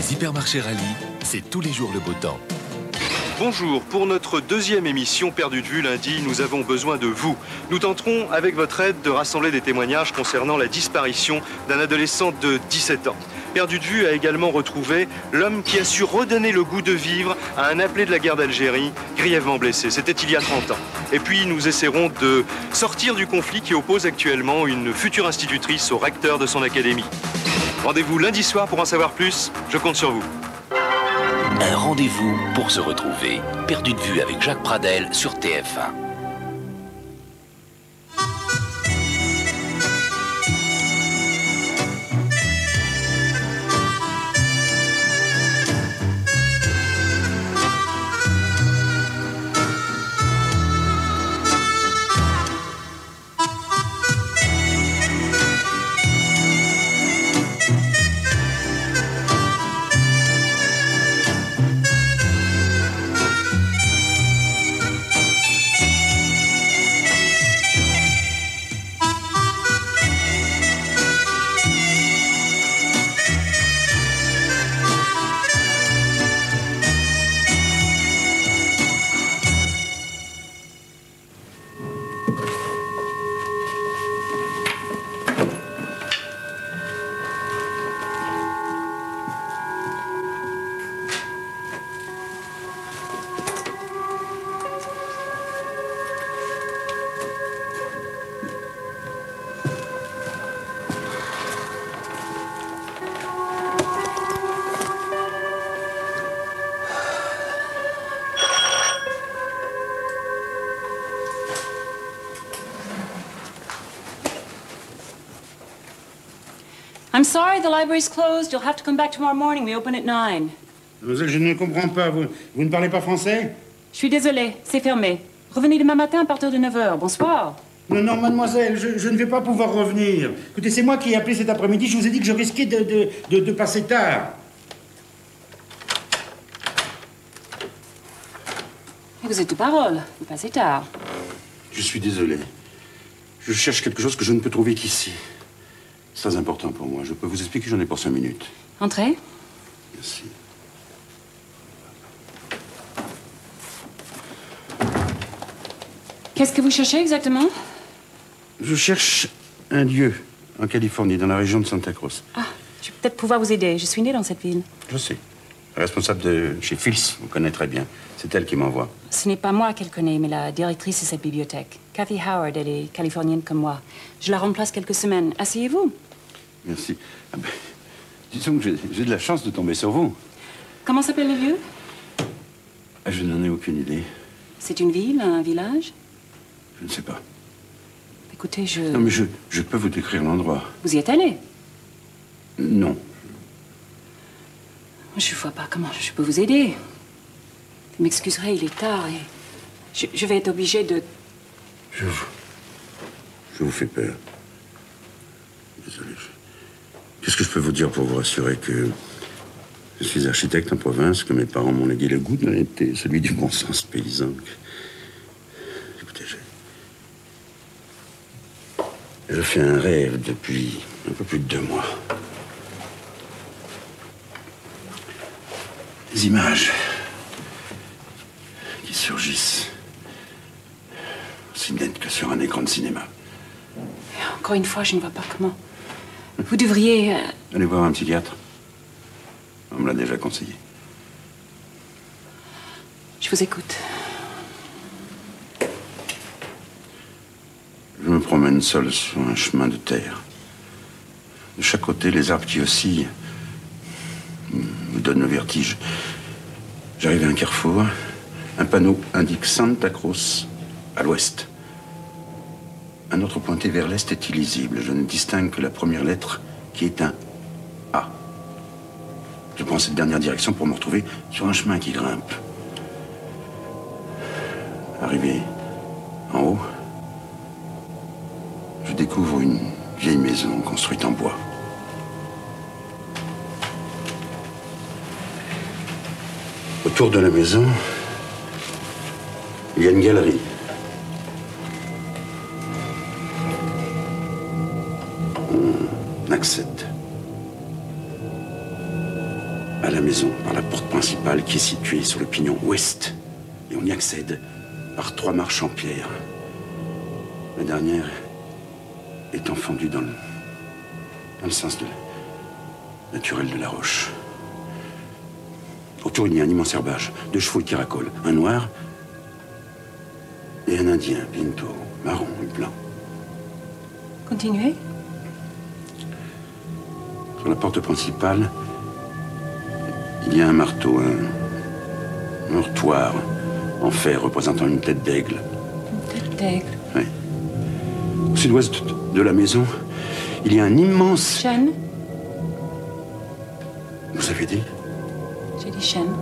Les hypermarchés Rallye, c'est tous les jours le beau temps. Bonjour, pour notre deuxième émission Perdu de vue lundi, nous avons besoin de vous. Nous tenterons avec votre aide de rassembler des témoignages concernant la disparition d'un adolescent de 17 ans. Perdu de vue a également retrouvé l'homme qui a su redonner le goût de vivre à un appelé de la guerre d'Algérie, grièvement blessé. C'était il y a 30 ans. Et puis nous essaierons de sortir du conflit qui oppose actuellement une future institutrice au recteur de son académie. Rendez-vous lundi soir pour en savoir plus, je compte sur vous. Un rendez-vous pour se retrouver. Perdu de vue avec Jacques Pradel sur TF1. I'm sorry, the library's closed. You'll have to come back tomorrow morning. We open at 9. Mademoiselle, je ne comprends pas. Vous ne parlez pas français? Je suis désolée, c'est fermé. Revenez demain matin à partir de 9h. Bonsoir. Non, non, mademoiselle, je ne vais pas pouvoir revenir. Écoutez, c'est moi qui ai appelé cet après-midi. Je vous ai dit que je risquais de passer tard. Et vous êtes de parole. Vous passez tard. Je suis désolé. Je cherche quelque chose que je ne peux trouver qu'ici. C'est très important pour moi. Je peux vous expliquer, j'en ai pour 5 minutes. Entrez. Merci. Qu'est-ce que vous cherchez exactement? Je cherche un lieu en Californie, dans la région de Santa Cruz. Ah, je vais peut-être pouvoir vous aider. Je suis née dans cette ville. Je sais. La responsable de chez Fils vous connaît très bien. C'est elle qui m'envoie. Ce n'est pas moi qu'elle connaît, mais la directrice de cette bibliothèque. Cathy Howard, elle est californienne comme moi. Je la remplace quelques semaines. Asseyez-vous. Merci. Ah ben, disons que j'ai de la chance de tomber sur vous. Comment s'appelle le lieu? Ah, je n'en ai aucune idée. C'est une ville, un village? Je ne sais pas. Écoutez, Non, mais je peux vous décrire l'endroit. Vous y êtes allé? Non. Je ne vois pas comment je peux vous aider. Vous m'excuserez, il est tard et je vais être obligée de... Je vous fais peur. Désolé. Qu'est-ce que je peux vous dire pour vous rassurer que je suis architecte en province, que mes parents m'ont légué le goût de l'honnêteté, celui du bon sens paysan. Écoutez, je fais un rêve depuis un peu plus de 2 mois. Des images qui surgissent aussi nettes que sur un écran de cinéma. Encore une fois, je ne vois pas comment. Vous devriez... Allez voir un psychiatre. On me l'a déjà conseillé. Je vous écoute. Je me promène seul sur un chemin de terre. De chaque côté, les arbres qui oscillent me donnent le vertige. J'arrive à un carrefour. Un panneau indique Santa Cruz à l'ouest. Un autre pointé vers l'est est illisible. Je ne distingue que la première lettre qui est un A. Je prends cette dernière direction pour me retrouver sur un chemin qui grimpe. Arrivé en haut, je découvre une vieille maison construite en bois. Autour de la maison, il y a une galerie. On accède à la maison par la porte principale qui est située sur le pignon ouest. Et on y accède par 3 marches en pierre. La dernière étant fendue dans le sens naturel de la roche. Autour, il y a un immense herbage, 2 chevaux qui racolent, un noir et un indien, pinto, marron et blanc. Continuez. Sur la porte principale, il y a un marteau, un heurtoir en fer représentant une tête d'aigle. Une tête d'aigle. Oui. Au sud-ouest de la maison, il y a un immense... Chêne. Vous avez dit? J'ai dit chêne.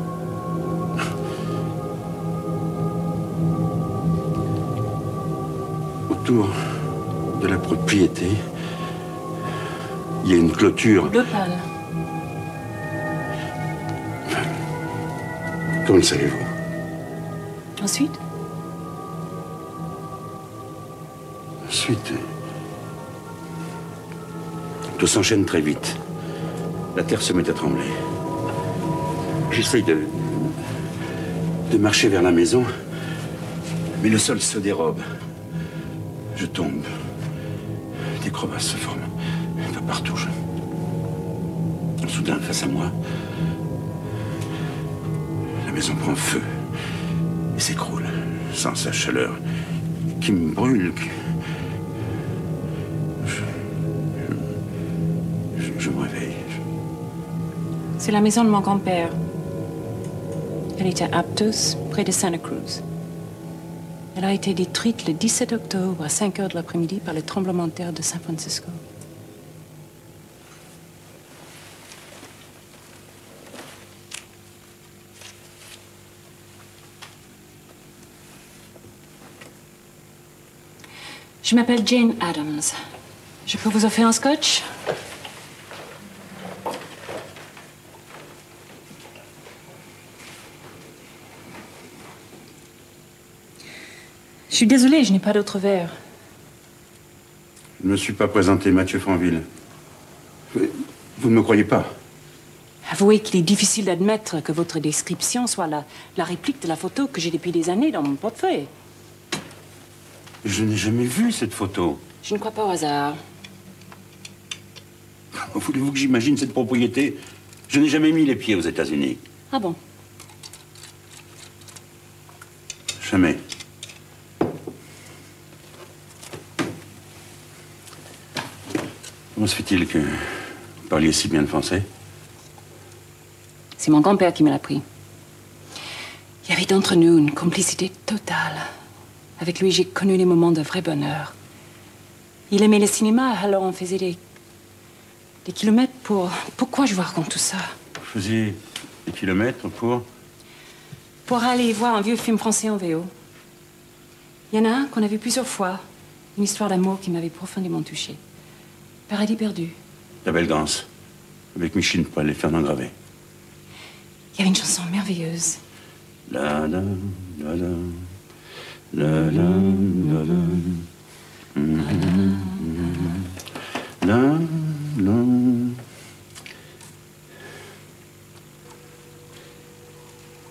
Autour de la propriété, il y a une clôture. Bleu pâle. Comment le savez-vous? Ensuite? Ensuite, tout s'enchaîne très vite. La terre se met à trembler. J'essaye de marcher vers la maison, mais le sol se dérobe. Je tombe. Des crevasses se forment un peu partout. Soudain, face à moi, la maison prend feu et s'écroule, sans sa chaleur qui me brûle. Je me réveille. C'est la maison de mon grand-père. Elle était à Aptos, près de Santa Cruz. Elle a été détruite le 17 octobre à 5 heures de l'après-midi par le tremblement de terre de San Francisco. Je m'appelle Jane Adams. Je peux vous offrir un scotch? Je suis désolée, je n'ai pas d'autre verre. Je ne me suis pas présenté, Mathieu Franville. Vous ne me croyez pas? Avouez qu'il est difficile d'admettre que votre description soit la réplique de la photo que j'ai depuis des années dans mon portefeuille. Je n'ai jamais vu cette photo. Je ne crois pas au hasard. Voulez-vous que j'imagine cette propriété? Je n'ai jamais mis les pieds aux États-Unis. Ah bon? Jamais. Comment se fait-il que vous parliez si bien le français? C'est mon grand-père qui me l'a appris. Il y avait entre nous une complicité totale. Avec lui, j'ai connu des moments de vrai bonheur. Il aimait le cinéma, alors on faisait des kilomètres pour... Pourquoi je vous raconte tout ça? Vous faisiez des kilomètres pour... Pour aller voir un vieux film français en VO. Il y en a un qu'on a vu plusieurs fois. Une histoire d'amour qui m'avait profondément touchée. Paradis perdu. La Belle Danse. Avec Micheline Poil et Fernand Gravet. Il y avait une chanson merveilleuse. La la la la la la la la la la.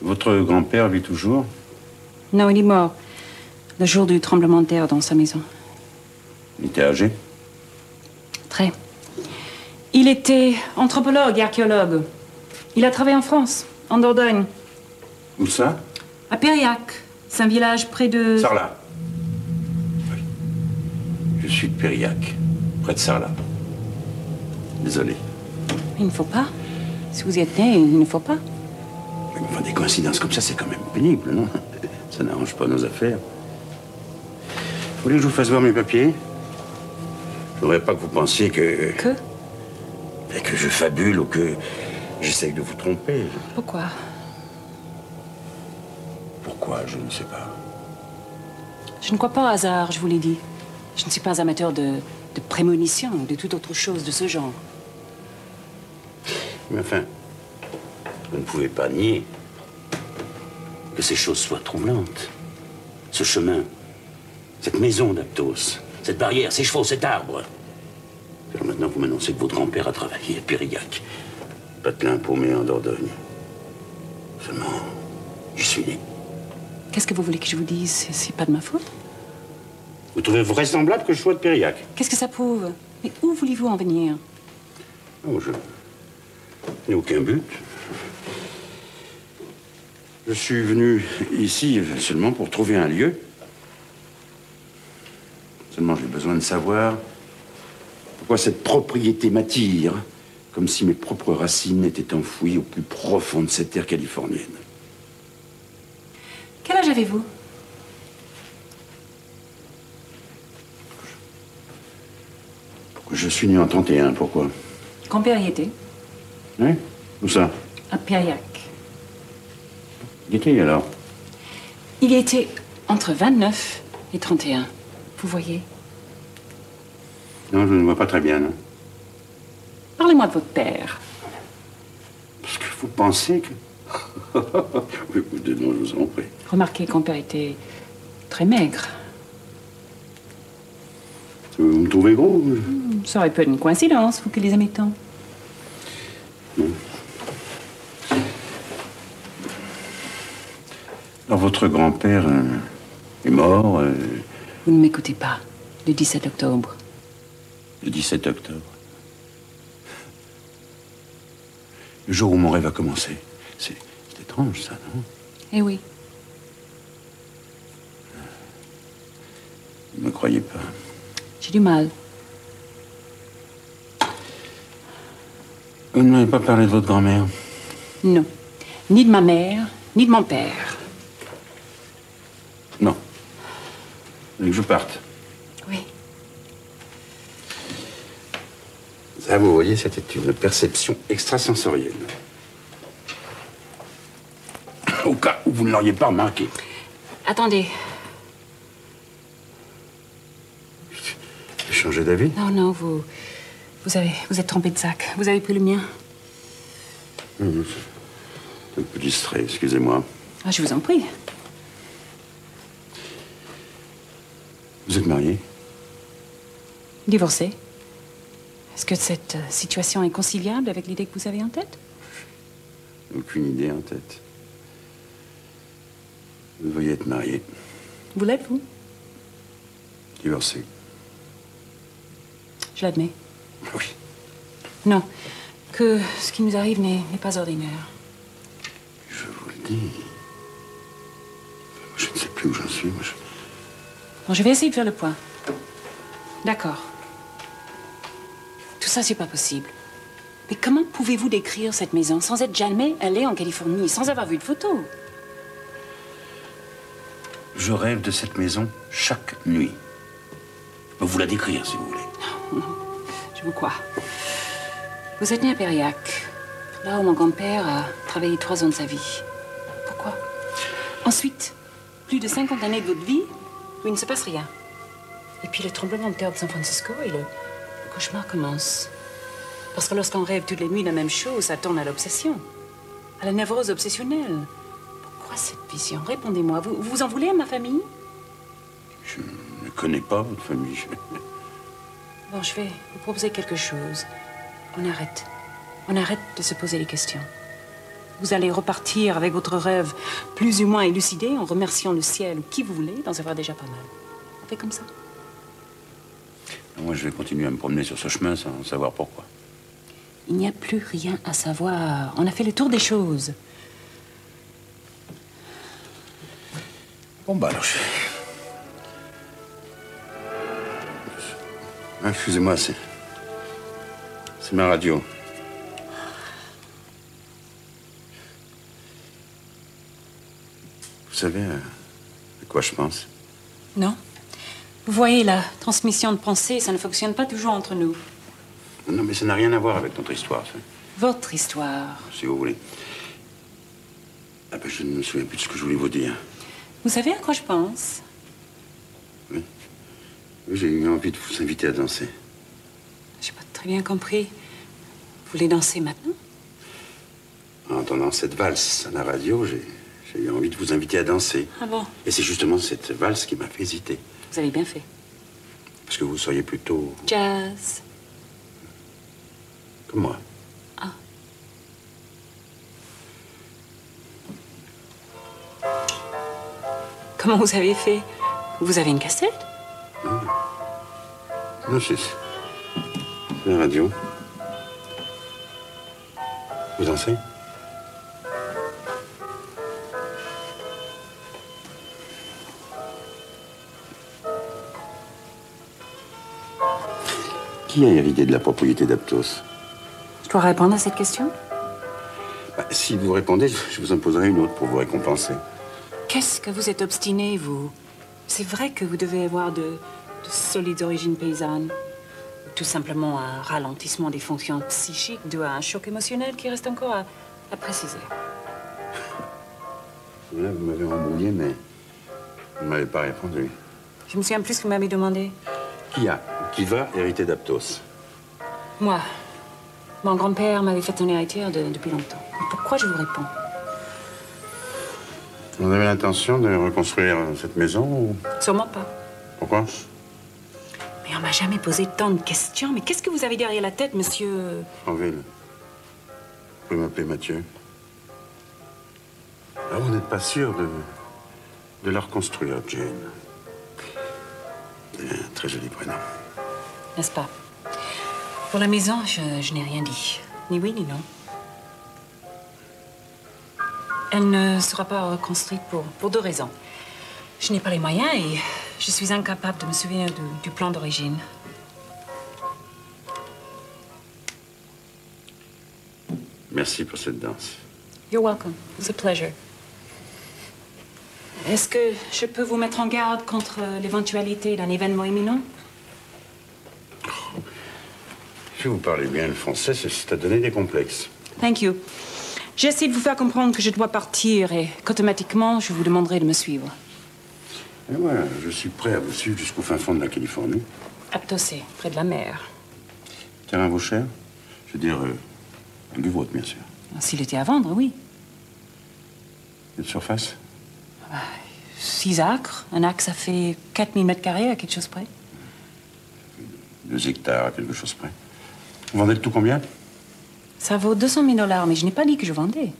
Votre grand-père vit toujours? Non, il est mort. Le jour du tremblement de terre dans sa maison. Il était âgé? Très. Il était anthropologue et archéologue. Il a travaillé en France, en Dordogne. Où ça? À Périac. C'est un village près de... Sarlat. Oui. Je suis de Périac, près de Sarlat. Désolé. Il ne faut pas. Si vous y êtes né, il ne faut pas. Mais enfin, des coïncidences comme ça, c'est quand même pénible, non? Ça n'arrange pas nos affaires. Vous voulez que je vous fasse voir mes papiers? Je voudrais pas que vous pensiez que... Que? Que je fabule ou que j'essaye de vous tromper. Pourquoi? Pourquoi? Je ne sais pas. Je ne crois pas au hasard, je vous l'ai dit. Je ne suis pas amateur de prémonition ou de toute autre chose de ce genre. Mais enfin, vous ne pouvez pas nier que ces choses soient troublantes. Ce chemin, cette maison d'Aptos, cette barrière, ces chevaux, cet arbre. Alors maintenant, vous m'annoncez que votre grand-père a travaillé à Périac. patelin paumé en Dordogne. Seulement, j'y suis né. Qu'est-ce que vous voulez que je vous dise? C'est pas de ma faute. Vous trouvez vraisemblable que je sois de Périac? Qu'est-ce que ça prouve? Mais où voulez-vous en venir? Oh, je n'ai aucun but. Je suis venu ici seulement pour trouver un lieu. Seulement, j'ai besoin de savoir pourquoi cette propriété m'attire, comme si mes propres racines étaient enfouies au plus profond de cette terre californienne. Quel âge avez-vous? Je suis né en 31, pourquoi? Grand-père y était. Hein? Où ça? À Périac. Il était alors? Il y était entre 29 et 31. Vous voyez? Non, je ne vois pas très bien, non. Parlez-moi de votre père. Parce que vous pensez que... Oui, non, je vous en prie. Remarquez que grand-père était très maigre. Vous me trouvez gros? Ça aurait pu être une coïncidence, vous qui les aimez tant. Non. Alors, votre grand-père est mort Vous ne m'écoutez pas. Le 17 octobre. le 17 octobre. Le jour où mon rêve a commencé. C'est étrange, ça, non? Eh oui. Vous ne me croyez pas. J'ai du mal. Vous ne m'avez pas parlé de votre grand-mère? Non. Ni de ma mère, ni de mon père. Non. Vous voulez que je parte? Oui. Ça, vous voyez, c'était une perception extrasensorielle. Au cas où vous ne l'auriez pas remarqué. Attendez. J'ai changé d'avis? Non, non, vous êtes trompé de sac. Vous avez pris le mien. Un peu distrait, excusez-moi. Ah, je vous en prie. Vous êtes marié? Divorcé. Est-ce que cette situation est conciliable avec l'idée que vous avez en tête? Aucune idée en tête. Vous devriez être marié. Vous l'êtes, vous? Divorcé. Je l'admets. Oui. Non. Que ce qui nous arrive n'est pas ordinaire. Je vous le dis. Je ne sais plus où j'en suis. Moi, Bon, je vais essayer de faire le point. D'accord. Tout ça, c'est pas possible. Mais comment pouvez-vous décrire cette maison sans être jamais allé en Californie, sans avoir vu de photos? Je rêve de cette maison chaque nuit. Je peux vous la décrire, si vous voulez. Je vous crois. Vous êtes né à Périac, là où mon grand-père a travaillé 3 ans de sa vie. Pourquoi? Ensuite, plus de 50 années de votre vie où il ne se passe rien. Et puis le tremblement de terre de San Francisco et le cauchemar commence. Parce que lorsqu'on rêve toutes les nuits la même chose, ça tourne à l'obsession. À la névrose obsessionnelle. Pourquoi cette vision? Répondez-moi. Vous en voulez à ma famille? Je ne connais pas votre famille. Bon, je vais vous proposer quelque chose. On arrête. On arrête de se poser les questions. Vous allez repartir avec votre rêve plus ou moins élucidé en remerciant le ciel ou qui vous voulez d'en savoir déjà pas mal. On fait comme ça? Moi, je vais continuer à me promener sur ce chemin sans savoir pourquoi. Il n'y a plus rien à savoir. On a fait le tour des choses. Bon, bah alors, excusez-moi, c'est ma radio. Vous savez à quoi je pense? Non? Vous voyez, la transmission de pensée, ça ne fonctionne pas toujours entre nous. Non, mais ça n'a rien à voir avec notre histoire, ça. Votre histoire. Si vous voulez. Ah ben, je ne me souviens plus de ce que je voulais vous dire. Vous savez à quoi je pense? Oui. Oui, j'ai eu envie de vous inviter à danser. J'ai pas très bien compris. Vous voulez danser maintenant? En entendant cette valse à la radio, j'ai eu envie de vous inviter à danser. Ah bon? Et c'est justement cette valse qui m'a fait hésiter. Vous avez bien fait. Parce que vous seriez plutôt Jazz. comme moi. Ah. Comment vous avez fait? Vous avez une cassette? Non, c'est la radio. Vous en savez? Qui a hérité de la propriété d'Aptos? Je dois répondre à cette question? Si vous répondez, je vous en poserai une autre pour vous récompenser. Qu'est-ce que vous êtes obstiné, vous? C'est vrai que vous devez avoir de solides origines paysannes. Ou tout simplement un ralentissement des fonctions psychiques dû à un choc émotionnel qui reste encore à préciser. Là, vous m'avez embrouillé, mais vous ne m'avez pas répondu. Je me souviens plus ce que vous m'avez demandé. Qui va hériter d'Aptos? Moi. Mon grand-père m'avait fait un héritière depuis longtemps. Mais pourquoi je vous réponds? Vous avez l'intention de reconstruire cette maison ou... Sûrement pas. Pourquoi? Mais on m'a jamais posé tant de questions. Mais qu'est-ce que vous avez derrière la tête, monsieur? Franville. Vous pouvez m'appeler Mathieu. Ah, vous n'êtes pas sûr de la reconstruire, Jane? C'est un très joli prénom. N'est-ce pas? Pour la maison, je n'ai rien dit. Ni oui, ni non. Elle ne sera pas reconstruite pour deux raisons. Je n'ai pas les moyens et je suis incapable de me souvenir du plan d'origine. Merci pour cette danse. You're welcome. It's a pleasure. Est-ce que je peux vous mettre en garde contre l'éventualité d'un événement imminent? Si vous parlez bien le français, c'est à donner des complexes. Thank you. J'essaie de vous faire comprendre que je dois partir et qu'automatiquement, je vous demanderai de me suivre. Et voilà, je suis prêt à vous suivre jusqu'au fin fond de la Californie. Aptosé, près de la mer. Terrain vaut cher? Je veux dire, du vôtre, bien sûr. S'il était à vendre, oui. Et de surface? 6 acres. Un acre, ça fait 4000 mètres carrés à quelque chose près. 2 hectares à quelque chose près. Vous vendez le tout combien? Ça vaut 200 000 $, mais je n'ai pas dit que je vendais.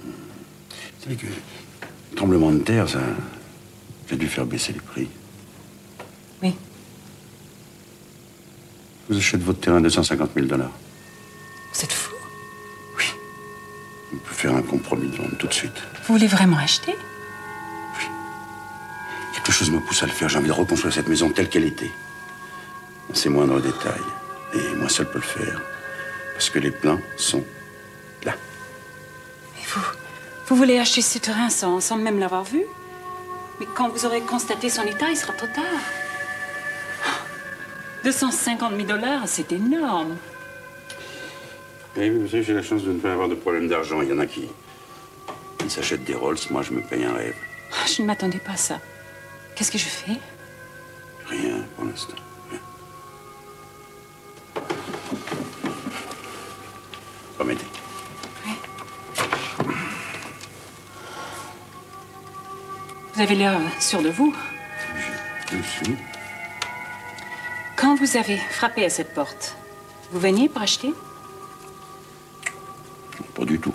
Vous savez que le tremblement de terre, ça a dû faire baisser les prix. Oui. Vous achetez votre terrain à 250 000 $. Vous êtes fou. Oui. On peut faire un compromis de vente tout de suite. Vous voulez vraiment acheter? Oui. Quelque chose me pousse à le faire. J'ai envie de reconstruire cette maison telle qu'elle était. Ces moindres détails. Et moi seul peux le faire. Parce que les plans sont là. Mais vous voulez acheter ce terrain sans même l'avoir vu? Mais quand vous aurez constaté son état, il sera trop tard. 250 000 $, c'est énorme. Et vous savez, j'ai la chance de ne pas avoir de problème d'argent. Il y en a qui s'achètent des Rolls. Moi, je me paye un rêve. Je ne m'attendais pas à ça. Qu'est-ce que je fais? Rien pour l'instant. Rien. Promettez. Oui. Vous avez l'air sûr de vous. Je suis. Quand vous avez frappé à cette porte, vous veniez pour acheter? Pas du tout.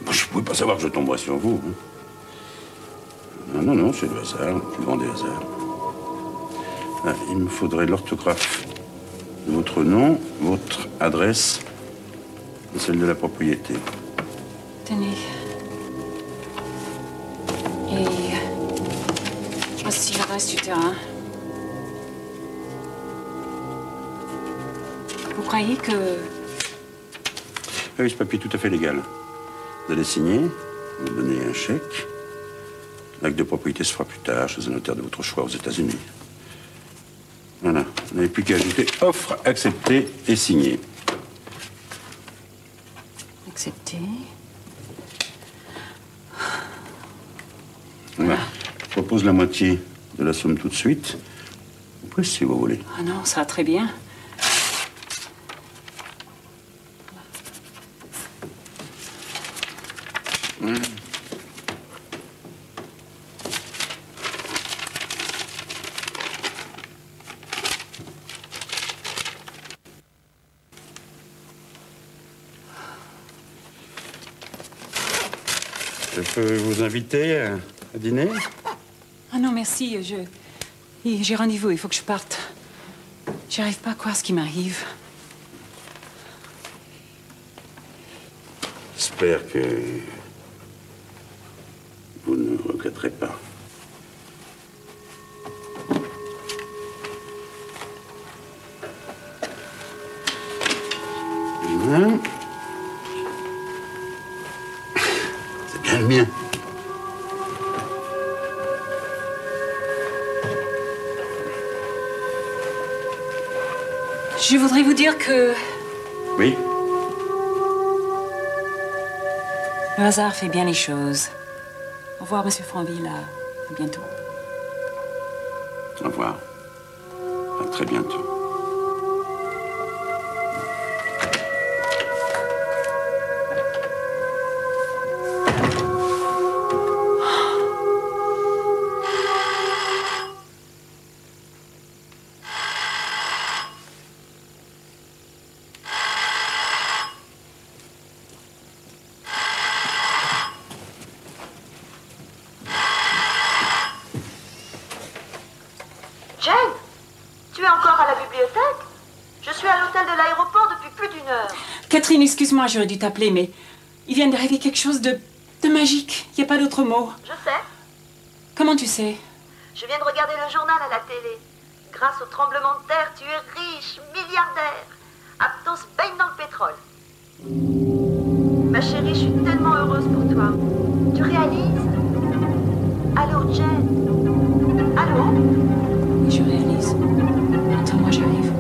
Je ne pouvais pas savoir que je tomberais sur vous. Non, non, c'est le hasard, le plus grand des hasards. Ah, il me faudrait l'orthographe de votre nom, votre adresse et celle de la propriété. Tenez. Et voici le reste du terrain. Vous croyez que... Ah oui, ce papier est tout à fait légal. Vous allez signer, vous donnez un chèque. L'acte de propriété se fera plus tard chez un notaire de votre choix aux États-Unis. Voilà, vous n'avez plus qu'à ajouter offre acceptée et signée. Accepté. Voilà. Je propose la moitié de la somme tout de suite. Après, si vous voulez. Ah non, ça va très bien. Je peux vous inviter À dîner? Ah non, merci. J'ai rendez-vous, il faut que je parte. J'arrive pas à croire ce qui m'arrive. J'espère que vous ne regretterez pas. Hein? C'est bien le mien. Je voudrais vous dire que Oui? le hasard fait bien les choses. Au revoir, Monsieur Franville. À bientôt. Au revoir. À très bientôt. Jane, tu es encore à la bibliothèque? Je suis à l'hôtel de l'aéroport depuis plus d'1 heure. Catherine, excuse-moi, j'aurais dû t'appeler, mais il vient d'arriver quelque chose de magique. Il n'y a pas d'autre mot. Je sais. Comment tu sais? Je viens de regarder le journal à la télé. Grâce au tremblement de terre, tu es riche, milliardaire. Aptos baigne dans le pétrole. Ma chérie, je suis tellement heureuse pour toi. Tu réalises? Allô, Jane? Allô? Oui, je réalise. Attends-moi, j'arrive.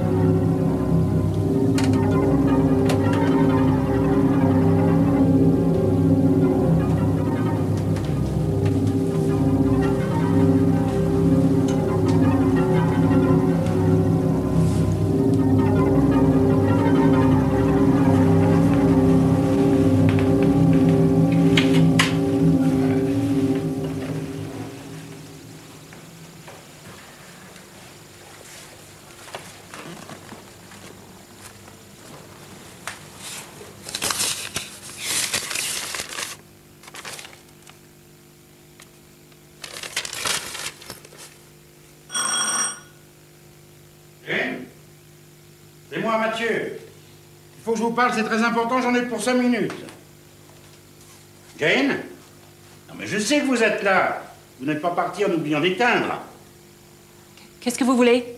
C'est moi, Mathieu. Il faut que je vous parle, c'est très important, j'en ai pour 5 minutes. Jane? Non, mais je sais que vous êtes là. Vous n'êtes pas parti en oubliant d'éteindre. Qu'est-ce que vous voulez?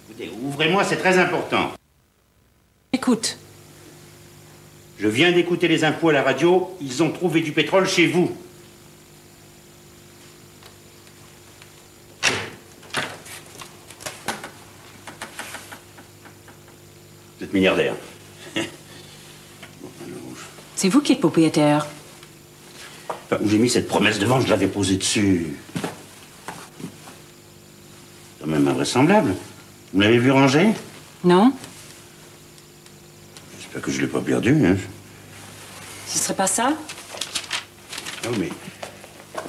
Écoutez, ouvrez-moi, c'est très important. Écoute. Je viens d'écouter les infos à la radio. Ils ont trouvé du pétrole chez vous. Vous êtes milliardaire. C'est vous qui êtes propriétaire. Enfin, où j'ai mis cette promesse de vente, je l'avais posée dessus. C'est quand même invraisemblable. Vous l'avez vu ranger? Non? J'espère que je ne l'ai pas perdu, hein. Ce serait pas ça? Non, mais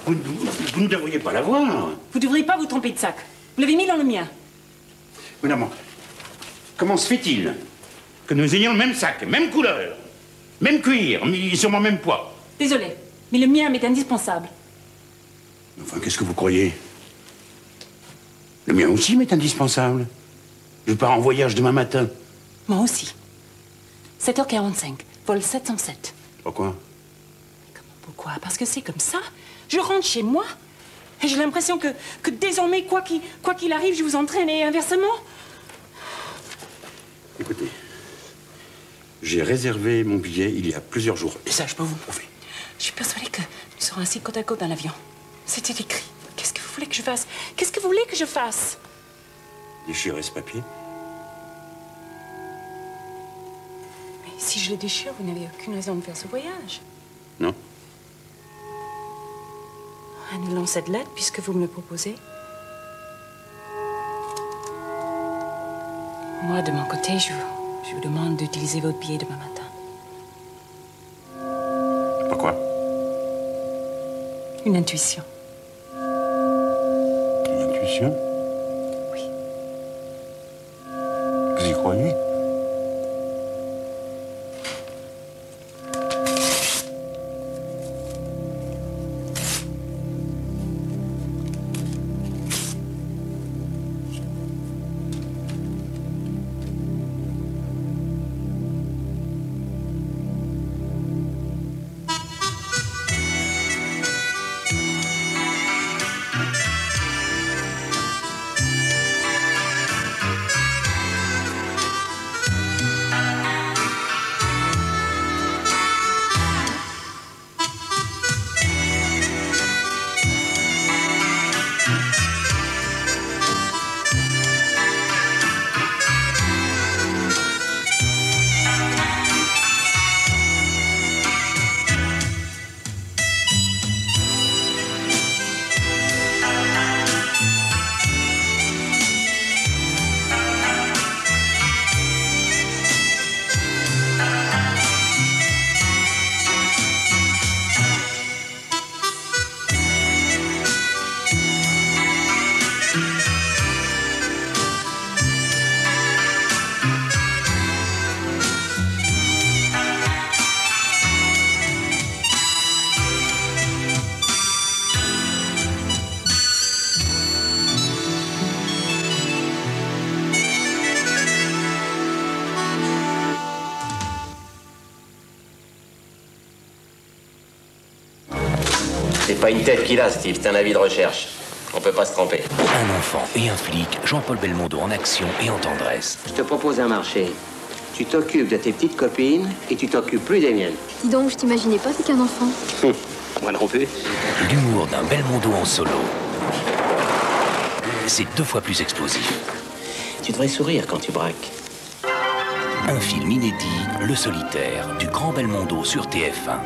vous ne devriez pas l'avoir. Vous devriez pas vous tromper de sac. Vous l'avez mis dans le mien. Oui, non, comment se fait-il que nous ayons le même sac, même couleur, même cuir, mais sûrement même poids? Désolé, mais le mien m'est indispensable. Enfin, qu'est-ce que vous croyez? Le mien aussi m'est indispensable. Je pars en voyage demain matin. Moi aussi. 7h45, vol 707. Pourquoi? Pourquoi? Parce que c'est comme ça. Je rentre chez moi et j'ai l'impression que désormais, quoi qu'il arrive, je vous entraîne et inversement. Écoutez, j'ai réservé mon billet il y a plusieurs jours. Et ça, je peux vous prouver. Je suis persuadée que nous serons assis côte à côte dans l'avion. C'était écrit. Qu'est-ce que vous voulez que je fasse? Qu'est-ce que vous voulez que je fasse? Déchirez ce papier. Mais si je le déchire, vous n'avez aucune raison de faire ce voyage. Non? Annulons cette lettre puisque vous me le proposez. Moi, de mon côté, je vous demande d'utiliser votre billet demain matin. Pourquoi? Une intuition. Une intuition? Oui. Vous y croyez? pas une tête qu'il a, Steve, c'est un avis de recherche. On peut pas se tromper. Un enfant et un flic, Jean-Paul Belmondo en action et en tendresse. Je te propose un marché. Tu t'occupes de tes petites copines et tu t'occupes plus des miennes. Dis donc, je t'imaginais pas avec un enfant. Moi non plus. L'humour d'un Belmondo en solo. C'est 2 fois plus explosif. Tu devrais sourire quand tu braques. Un film inédit, Le Solitaire, du grand Belmondo sur TF1.